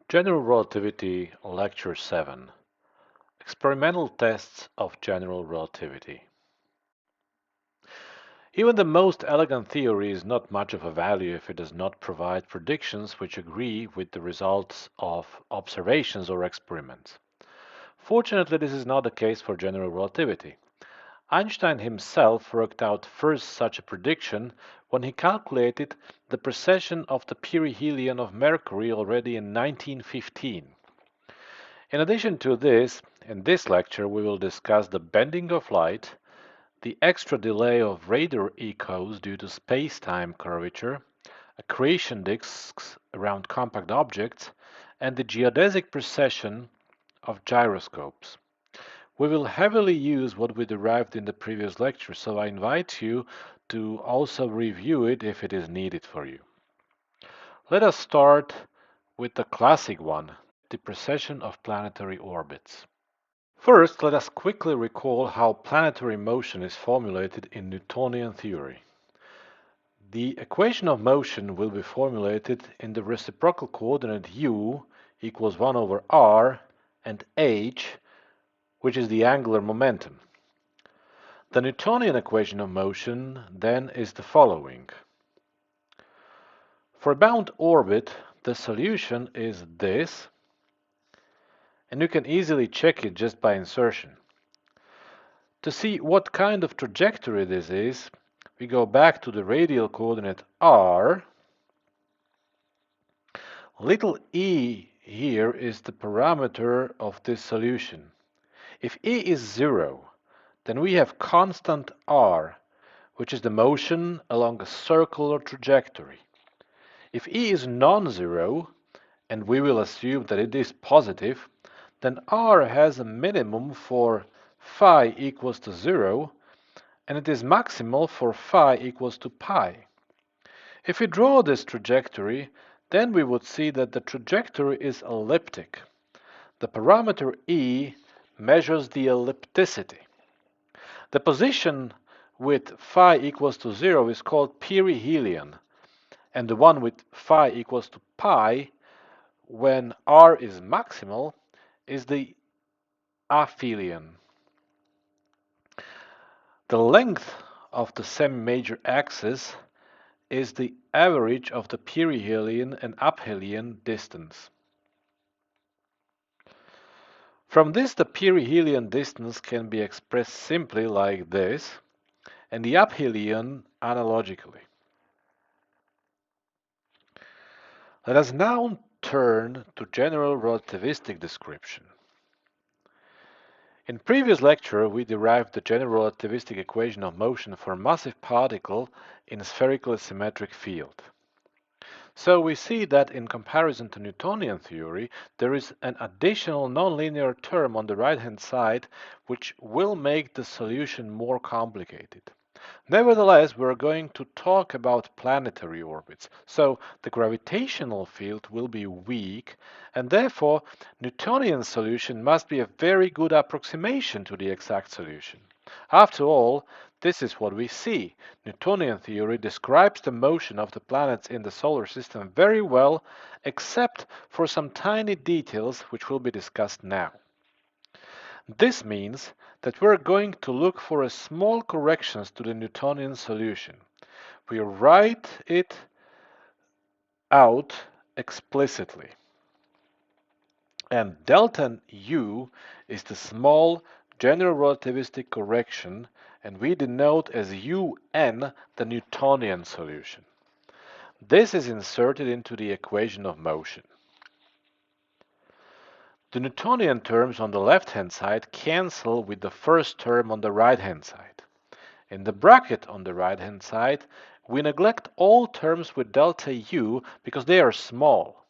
General Relativity, Lecture 7. Experimental Tests of General Relativity. Even the most elegant theory is not much of a value if it does not provide predictions which agree with the results of observations or experiments. Fortunately, this is not the case for general relativity. Einstein himself worked out first such a prediction when he calculated the precession of the perihelion of Mercury already in 1915. In addition to this, in this lecture we will discuss the bending of light, the extra delay of radar echoes due to space-time curvature, accretion disks around compact objects, and the geodesic precession of gyroscopes. We will heavily use what we derived in the previous lecture, so I invite you to also review it if it is needed for you. Let us start with the classic one, the precession of planetary orbits. First, let us quickly recall how planetary motion is formulated in Newtonian theory. The equation of motion will be formulated in the reciprocal coordinate u equals 1 over r and h, which is the angular momentum. The Newtonian equation of motion then is the following. For a bound orbit, the solution is this, and you can easily check it just by insertion. To see what kind of trajectory this is, we go back to the radial coordinate r. Little e here is the parameter of this solution. If e is 0, then we have constant r, which is the motion along a circular trajectory. If e is non-zero, and we will assume that it is positive, then r has a minimum for phi equals to 0, and it is maximal for phi equals to pi. If we draw this trajectory, then we would see that the trajectory is elliptic. The parameter e measures the ellipticity. The position with phi equals to 0 is called perihelion, and the one with phi equals to pi, when r is maximal, is the aphelion. The length of the semi-major axis is the average of the perihelion and aphelion distance. From this, the perihelion distance can be expressed simply like this, and the aphelion analogically. Let us now turn to general relativistic description. In previous lecture, we derived the general relativistic equation of motion for a massive particle in a spherically symmetric field. So we see that in comparison to Newtonian theory, there is an additional nonlinear term on the right-hand side which will make the solution more complicated. Nevertheless, we're going to talk about planetary orbits, so the gravitational field will be weak, and therefore Newtonian solution must be a very good approximation to the exact solution. After all, this is what we see. Newtonian theory describes the motion of the planets in the solar system very well, except for some tiny details which will be discussed now. This means that we're going to look for a small corrections to the Newtonian solution. We write it out explicitly. And delta U is the small general relativistic correction, and we denote as UN the Newtonian solution. This is inserted into the equation of motion. The Newtonian terms on the left-hand side cancel with the first term on the right-hand side. In the bracket on the right-hand side, we neglect all terms with delta U because they are small.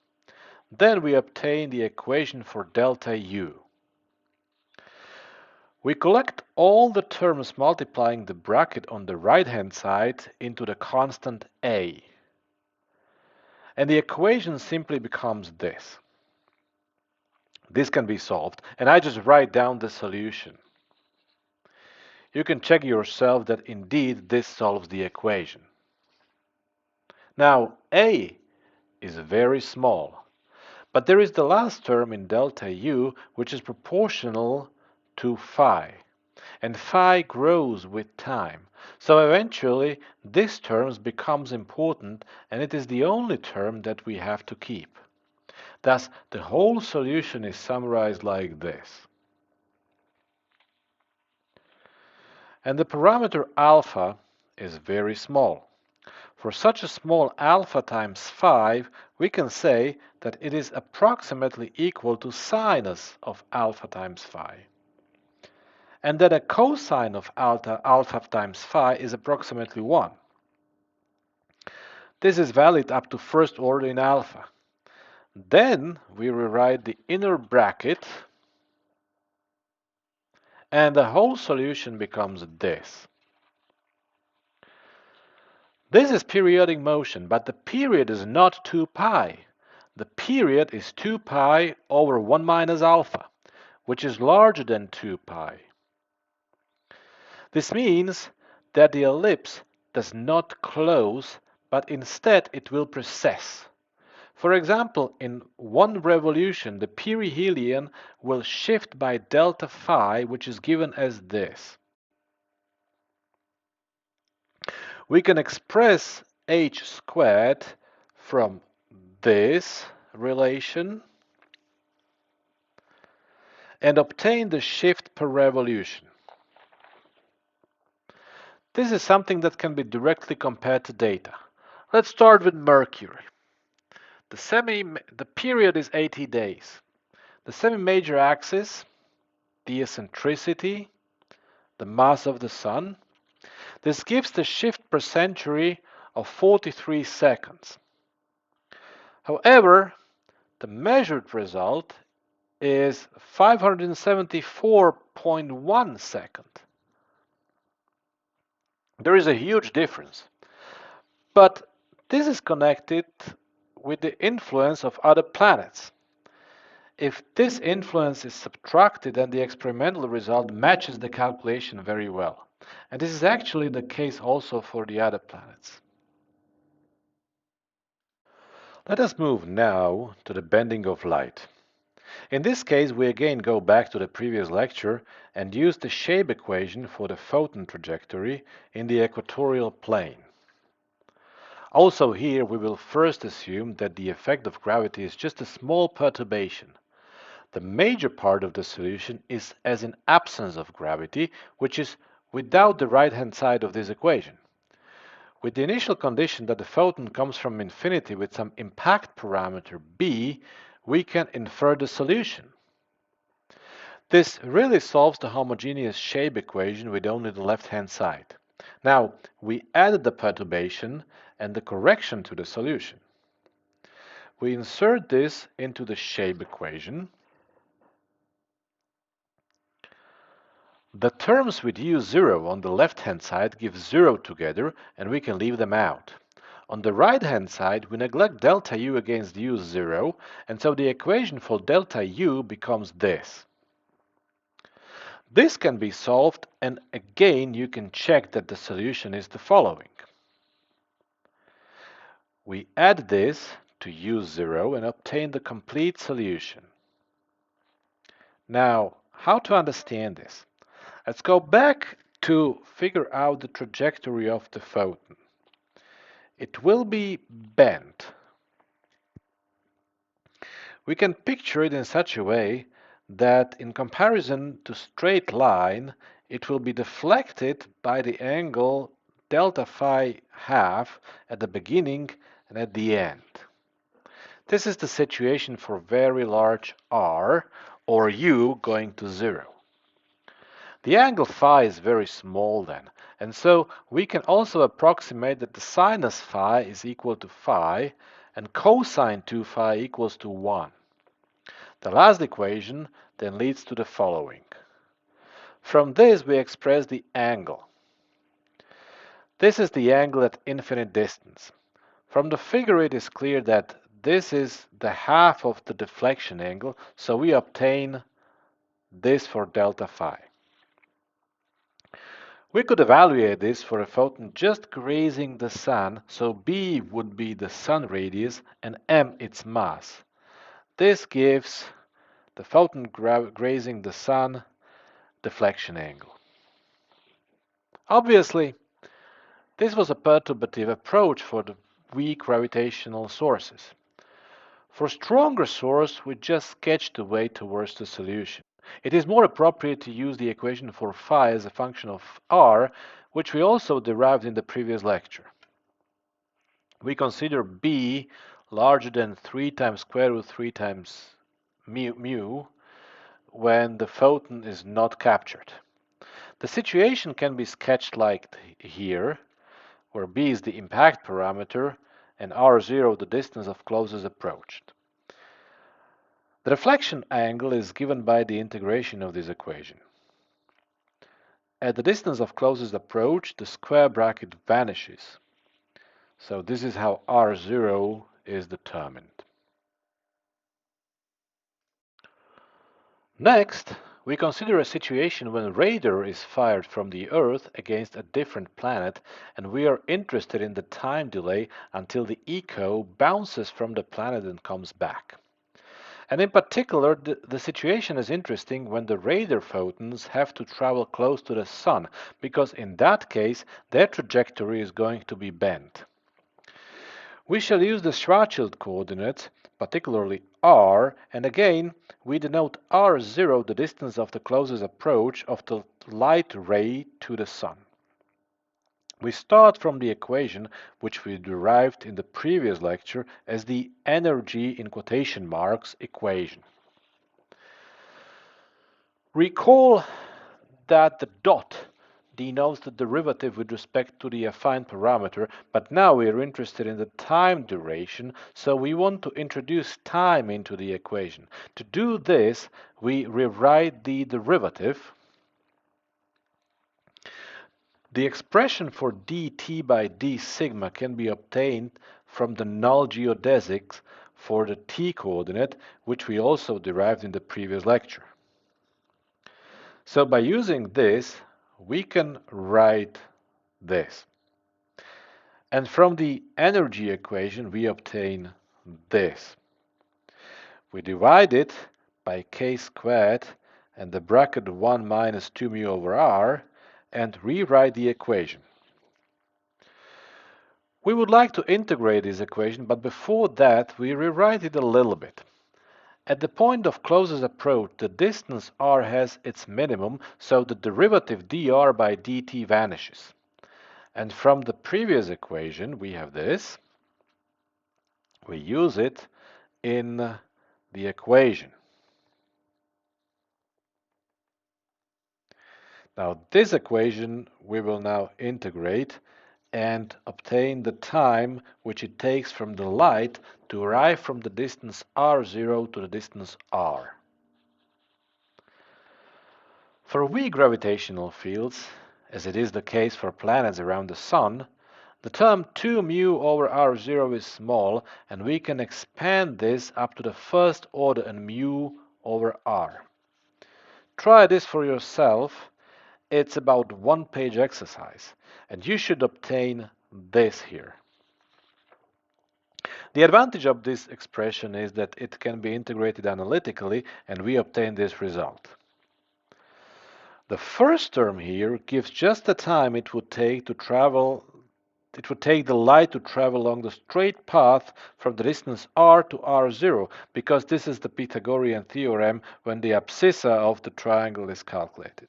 Then we obtain the equation for delta U. We collect all the terms multiplying the bracket on the right-hand side into the constant A. And the equation simply becomes this. This can be solved, and I just write down the solution. You can check yourself that indeed this solves the equation. Now, A is very small, But there is the last term in delta U which is proportional to phi, and phi grows with time. So eventually this term becomes important, and it is the only term that we have to keep. Thus, the whole solution is summarized like this. And the parameter alpha is very small. For such a small alpha times 5, we can say that it is approximately equal to sinus of alpha times phi, and that a cosine of alpha times phi is approximately 1. This is valid up to first order in alpha. Then we rewrite the inner bracket, and the whole solution becomes this. This is periodic motion, but the period is not 2 pi. The period is 2 pi over 1 minus alpha, which is larger than 2 pi. This means that the ellipse does not close, but instead it will precess. For example, in one revolution, the perihelion will shift by delta phi, which is given as this. We can express h squared from this relation and obtain the shift per revolution. This is something that can be directly compared to data. Let's start with Mercury. The period is 80 days. The semi-major axis, the eccentricity, the mass of the Sun. This gives the shift per century of 43 seconds. However, the measured result is 574.1 seconds. There is a huge difference. But this is connected with the influence of other planets. If this influence is subtracted, then the experimental result matches the calculation very well. And this is actually the case also for the other planets. Let us move now to the bending of light. In this case, we again go back to the previous lecture and use the shape equation for the photon trajectory in the equatorial plane. Also here, we will first assume that the effect of gravity is just a small perturbation. The major part of the solution is as in absence of gravity, which is without the right-hand side of this equation. With the initial condition that the photon comes from infinity with some impact parameter b, we can infer the solution. This really solves the homogeneous shape equation with only the left-hand side. Now, we added the perturbation and the correction to the solution. We insert this into the shape equation. The terms with u0 on the left-hand side give 0 together, and we can leave them out. On the right-hand side, we neglect delta u against u0, and so the equation for delta u becomes this. This can be solved, and again you can check that the solution is the following. We add this to u0 and obtain the complete solution. Now, how to understand this? Let's go back to figure out the trajectory of the photon. It will be bent. We can picture it in such a way that in comparison to straight line, it will be deflected by the angle delta phi half at the beginning and at the end. This is the situation for very large r, or u going to 0. The angle phi is very small then, and so we can also approximate that the sinus phi is equal to phi and cosine 2 phi equals to 1. The last equation then leads to the following. From this we express the angle. This is the angle at infinite distance. From the figure it is clear that this is the half of the deflection angle, so we obtain this for delta phi. We could evaluate this for a photon just grazing the Sun, so b would be the Sun radius and m its mass. This gives the photon grazing the sun deflection angle. Obviously, this was a perturbative approach for the weak gravitational sources. For stronger source, we just sketched the way towards the solution. It is more appropriate to use the equation for phi as a function of r, which we also derived in the previous lecture. We consider b larger than 3 times square root 3 times mu when the photon is not captured. The situation can be sketched like here, where b is the impact parameter and r0 the distance of closest approach. The reflection angle is given by the integration of this equation. At the distance of closest approach, the square bracket vanishes. So this is how r0 is determined. Next, we consider a situation when radar is fired from the Earth against a different planet, and we are interested in the time delay until the echo bounces from the planet and comes back. And in particular, the situation is interesting when the radar photons have to travel close to the Sun, because in that case, their trajectory is going to be bent. We shall use the Schwarzschild coordinates, particularly r, and again, we denote r0 the distance of the closest approach of the light ray to the Sun. We start from the equation which we derived in the previous lecture as the energy in quotation marks equation. Recall that the dot denotes the derivative with respect to the affine parameter, but now we are interested in the time duration, so we want to introduce time into the equation. To do this, we rewrite the derivative. The expression for dt by d sigma can be obtained from the null geodesics for the t coordinate, which we also derived in the previous lecture. So by using this, we can write this. And from the energy equation, we obtain this. We divide it by k squared and the bracket 1 minus 2 mu over r and rewrite the equation. We would like to integrate this equation, but before that, we rewrite it a little bit. At the point of closest approach, the distance r has its minimum, so the derivative dr by dt vanishes. And from the previous equation, we have this. We use it in the equation. Now, this equation we will now integrate and obtain the time which it takes from the light to arrive from the distance r0 to the distance r. For weak gravitational fields, as it is the case for planets around the Sun, the term 2 mu over r0 is small, and we can expand this up to the first order and mu over r. Try this for yourself. It's about one-page exercise, and you should obtain this here. The advantage of this expression is that it can be integrated analytically, and we obtain this result. The first term here gives just the time it would take to travel. It would take the light to travel along the straight path from the distance r to r0, because this is the Pythagorean theorem when the abscissa of the triangle is calculated.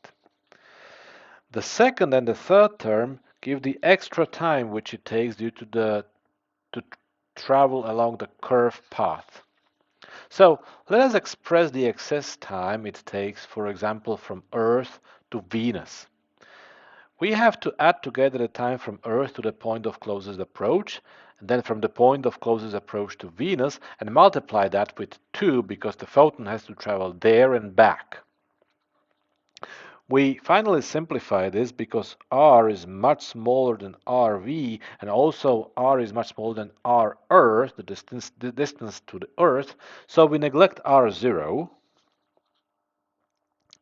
The second and the third term give the extra time which it takes due to travel along the curved path. So let us express the excess time it takes, for example, from Earth to Venus. We have to add together the time from Earth to the point of closest approach, and then from the point of closest approach to Venus, and multiply that with 2 because the photon has to travel there and back. We finally simplify this because r is much smaller than rv, and also r is much smaller than r Earth, the distance to the Earth, so we neglect r0,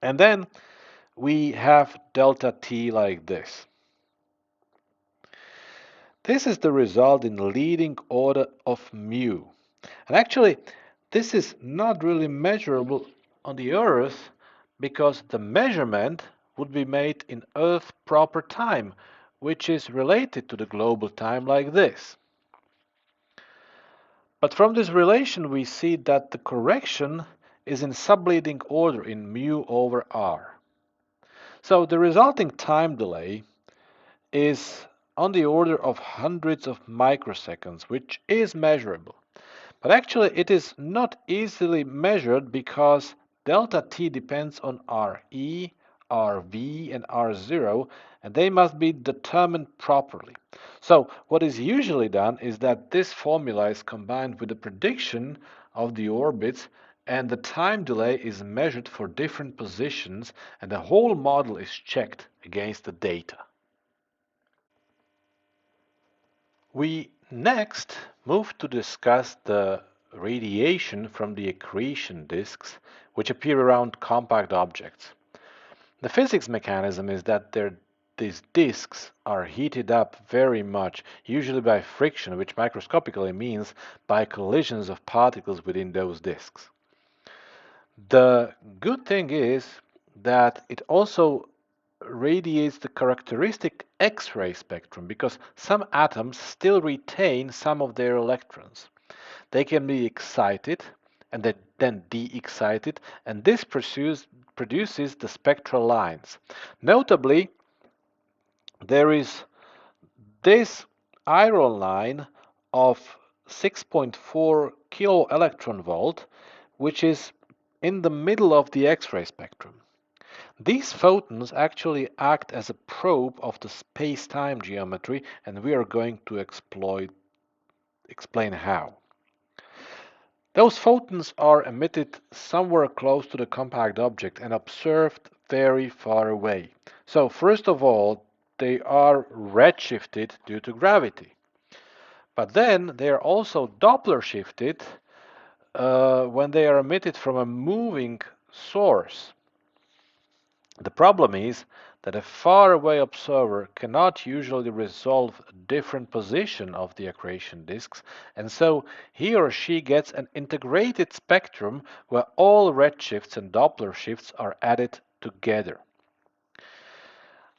and then we have delta t like this. This is the result in leading order of mu. And actually, this is not really measurable on the Earth because the measurement would be made in Earth proper time, which is related to the global time like this. But from this relation we see that the correction is in subleading order in mu over r. So the resulting time delay is on the order of hundreds of microseconds, which is measurable. But actually it is not easily measured because delta t depends on Re, Rv, and R0, and they must be determined properly. So what is usually done is that this formula is combined with the prediction of the orbits, and the time delay is measured for different positions, and the whole model is checked against the data. We next move to discuss the radiation from the accretion disks which appear around compact objects. The physics mechanism is that these disks are heated up very much, usually by friction, which microscopically means by collisions of particles within those disks. The good thing is that it also radiates the characteristic X-ray spectrum because some atoms still retain some of their electrons. They can be excited and then de-excited, and this produces the spectral lines. Notably, there is this iron line of 6.4 kilo electron volt, which is in the middle of the X-ray spectrum. These photons actually act as a probe of the space-time geometry, and we are going to explain how. Those photons are emitted somewhere close to the compact object and observed very far away. So first of all, they are redshifted due to gravity. But then they are also Doppler shifted when they are emitted from a moving source. The problem is that a far-away observer cannot usually resolve a different position of the accretion disks, and so he or she gets an integrated spectrum where all redshifts and Doppler shifts are added together.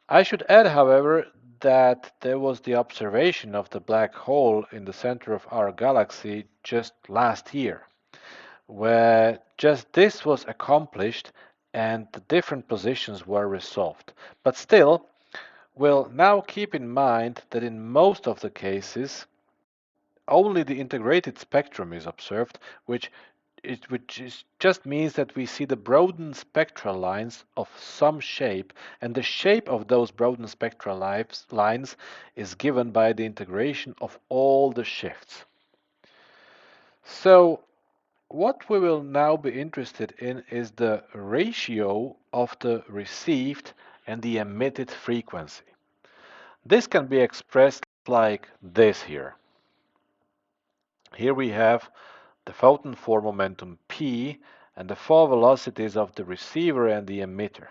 I should add, however, that there was the observation of the black hole in the center of our galaxy just last year, where just this was accomplished and the different positions were resolved. But still, we'll now keep in mind that in most of the cases, only the integrated spectrum is observed, just means that we see the broadened spectral lines of some shape, and the shape of those broadened spectral lines is given by the integration of all the shifts. So what we will now be interested in is the ratio of the received and the emitted frequency. This can be expressed like this here. Here we have the photon for momentum p and the four velocities of the receiver and the emitter.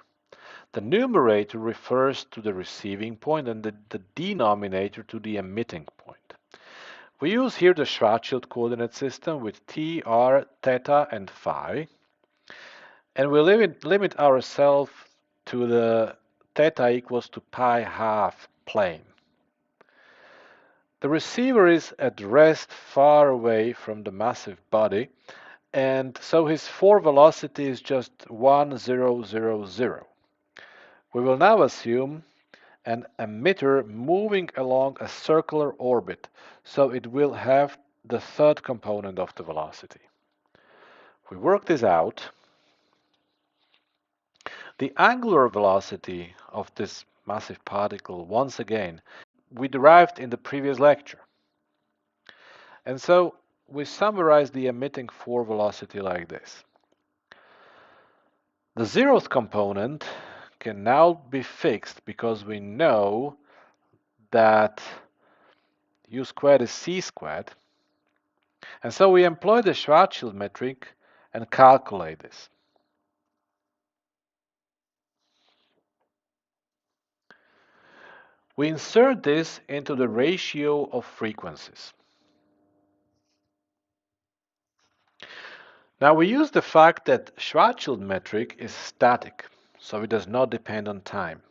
The numerator refers to the receiving point and the denominator to the emitting point. We use here the Schwarzschild coordinate system with t, r, theta, and phi. And we limit ourselves to the theta equals to pi half plane. The receiver is at rest far away from the massive body, and so his forward velocity is just 1, 0, 0, 0. We will now assume an emitter moving along a circular orbit, so it will have the third component of the velocity. We work this out. The angular velocity of this massive particle, once again, we derived in the previous lecture. And so we summarize the emitting forward velocity like this. The zeroth component can now be fixed because we know that u squared is c squared. And so we employ the Schwarzschild metric and calculate this. We insert this into the ratio of frequencies. Now we use the fact that Schwarzschild metric is static, so it does not depend on time.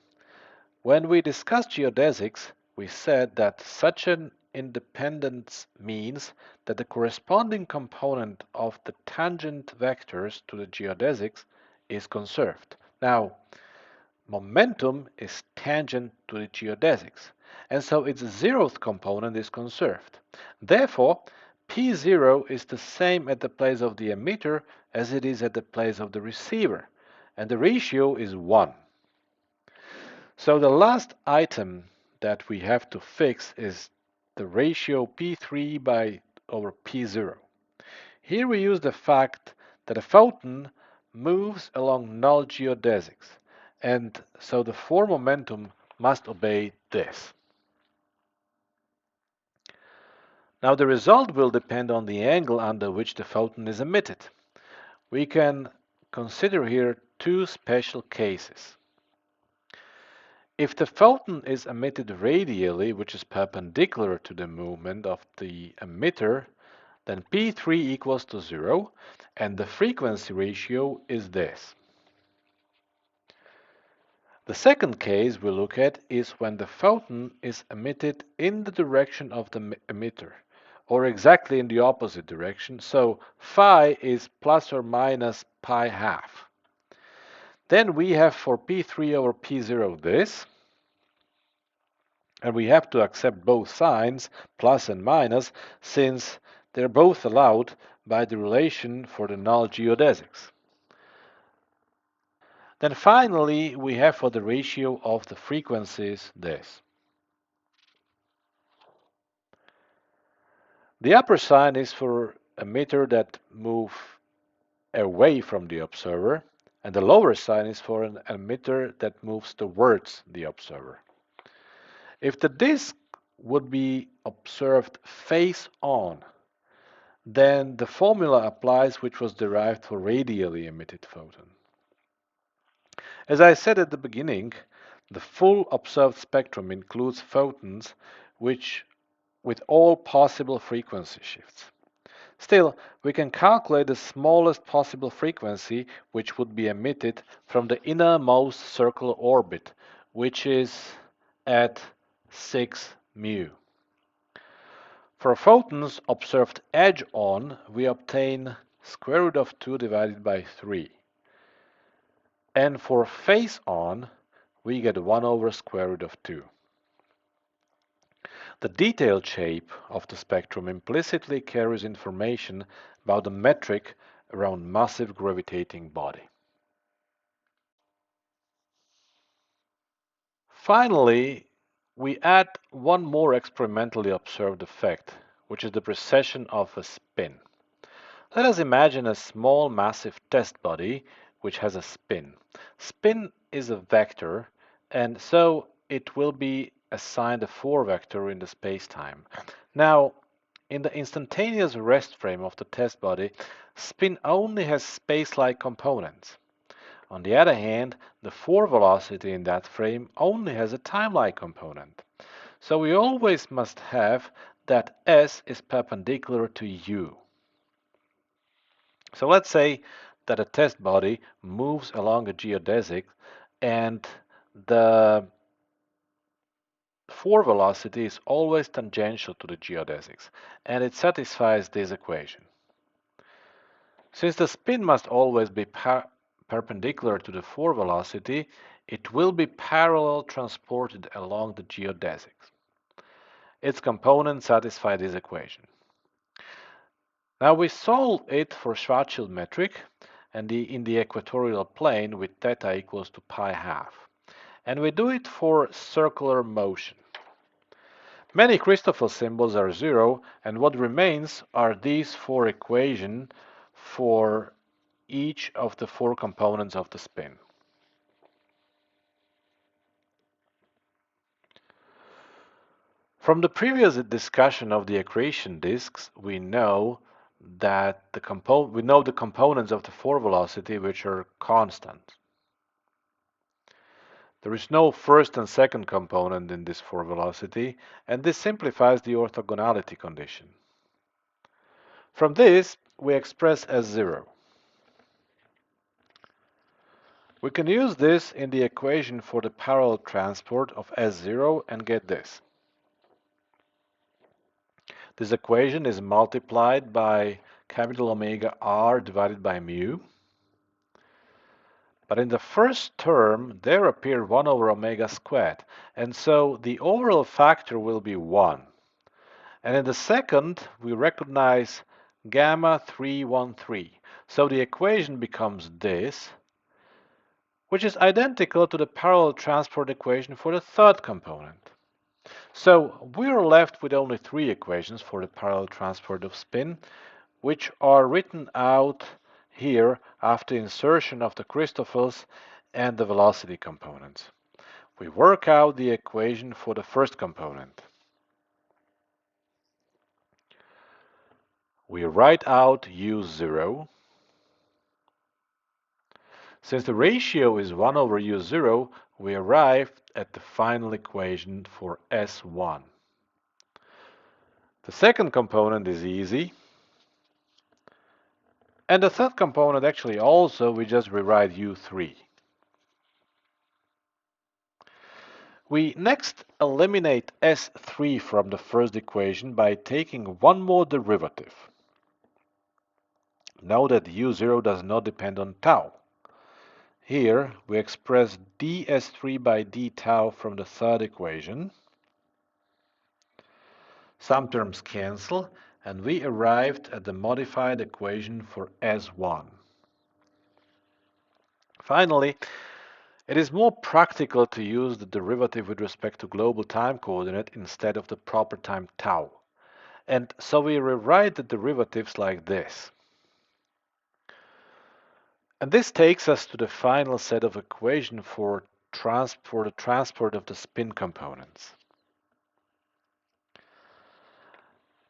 When we discussed geodesics, we said that such an independence means that the corresponding component of the tangent vectors to the geodesics is conserved. Now, momentum is tangent to the geodesics, and so its zeroth component is conserved. Therefore, P0 is the same at the place of the emitter as it is at the place of the receiver, and the ratio is 1. So the last item that we have to fix is the ratio P3 over P0. Here we use the fact that a photon moves along null geodesics, and so the form momentum must obey this. Now the result will depend on the angle under which the photon is emitted. We can consider here two special cases. If the photon is emitted radially, which is perpendicular to the movement of the emitter, then P3 equals to 0, and the frequency ratio is this. The second case we look at is when the photon is emitted in the direction of the emitter, or exactly in the opposite direction, so phi is plus or minus pi half. Then we have for P3 over P0 this, and we have to accept both signs, plus and minus, since they're both allowed by the relation for the null geodesics. Then finally, we have for the ratio of the frequencies this. The upper sign is for emitter that move away from the observer, and the lower sign is for an emitter that moves towards the observer. If the disk would be observed face on, then the formula applies which was derived for radially emitted photon. As I said at the beginning, the full observed spectrum includes photons with all possible frequency shifts. Still, we can calculate the smallest possible frequency which would be emitted from the innermost circular orbit, which is at 6 mu. For photons observed edge on, we obtain square root of 2 divided by 3. And for face on, we get 1 over square root of 2. The detailed shape of the spectrum implicitly carries information about the metric around massive gravitating body. Finally, we add one more experimentally observed effect, which is the precession of a spin. Let us imagine a small massive test body which has a spin. Spin is a vector, and so it will be assigned a 4 vector in the spacetime. Now, in the instantaneous rest frame of the test body, spin only has space-like components. On the other hand, the 4 velocity in that frame only has a time-like component. So we always must have that s is perpendicular to u. So let's say that a test body moves along a geodesic and the 4 velocity is always tangential to the geodesics, and it satisfies this equation. Since the spin must always be perpendicular to the 4 velocity, it will be parallel transported along the geodesics. Its components satisfy this equation. Now we solve it for Schwarzschild metric and in the equatorial plane with theta equals to pi half. And we do it for circular motion. Many Christoffel symbols are 0, and what remains are these 4 equations for each of the 4 components of the spin. From the previous discussion of the accretion disks, we know that the components of the 4 velocity which are constant. There is no first and second component in this 4 velocity, and this simplifies the orthogonality condition. From this, we express S0. We can use this in the equation for the parallel transport of S0 and get this. This equation is multiplied by capital omega r divided by mu. But in the first term, there appeared 1 over omega squared, and so the overall factor will be 1. And in the second, we recognize gamma 313. So the equation becomes this, which is identical to the parallel transport equation for the third component. So we are left with only three equations for the parallel transport of spin, which are written out here after insertion of the Christoffels and the velocity components. We work out the equation for the first component. We write out u0. Since the ratio is 1 over u0, we arrive at the final equation for S1. The second component is easy. And the third component actually also, we just rewrite u3. We next eliminate S3 from the first equation by taking one more derivative. Note that u0 does not depend on tau. Here we express ds3 by d tau from the third equation. Some terms cancel, and we arrived at the modified equation for S1. Finally, it is more practical to use the derivative with respect to global time coordinate instead of the proper time tau. And so we rewrite the derivatives like this. And this takes us to the final set of equations for the transport of the spin components.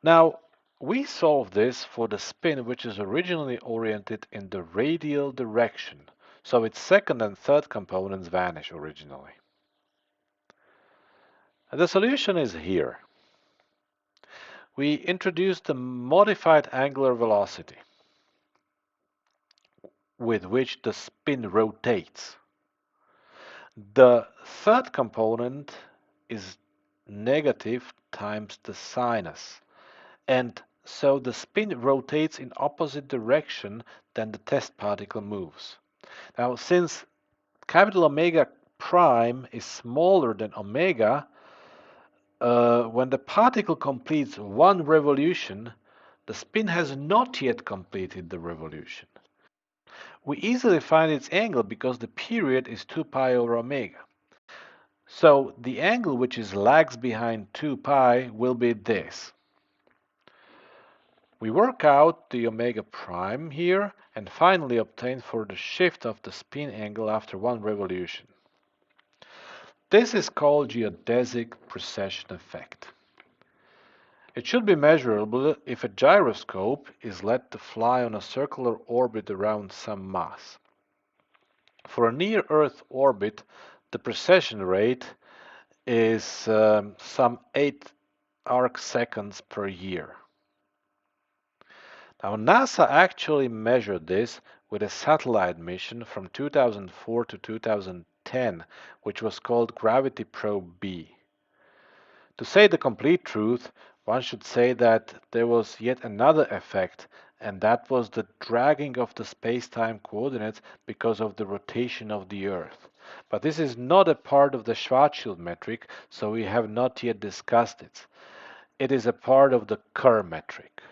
Now, we solve this for the spin which is originally oriented in the radial direction, so its second and third components vanish originally. And the solution is here. We introduce the modified angular velocity with which the spin rotates. The third component is negative times the sinus, and so the spin rotates in opposite direction than the test particle moves. Now, since capital omega prime is smaller than omega, when the particle completes one revolution, the spin has not yet completed the revolution. We easily find its angle because the period is 2 pi over omega. So the angle which is lags behind 2 pi will be this. We work out the omega prime here and finally obtain for the shift of the spin angle after one revolution. This is called geodesic precession effect. It should be measurable if a gyroscope is let to fly on a circular orbit around some mass. For a near-Earth orbit, the precession rate is some 8 arc seconds per year. Now, NASA actually measured this with a satellite mission from 2004 to 2010, which was called Gravity Probe B. To say the complete truth, one should say that there was yet another effect, and that was the dragging of the space-time coordinates because of the rotation of the Earth. But this is not a part of the Schwarzschild metric, so we have not yet discussed it. It is a part of the Kerr metric.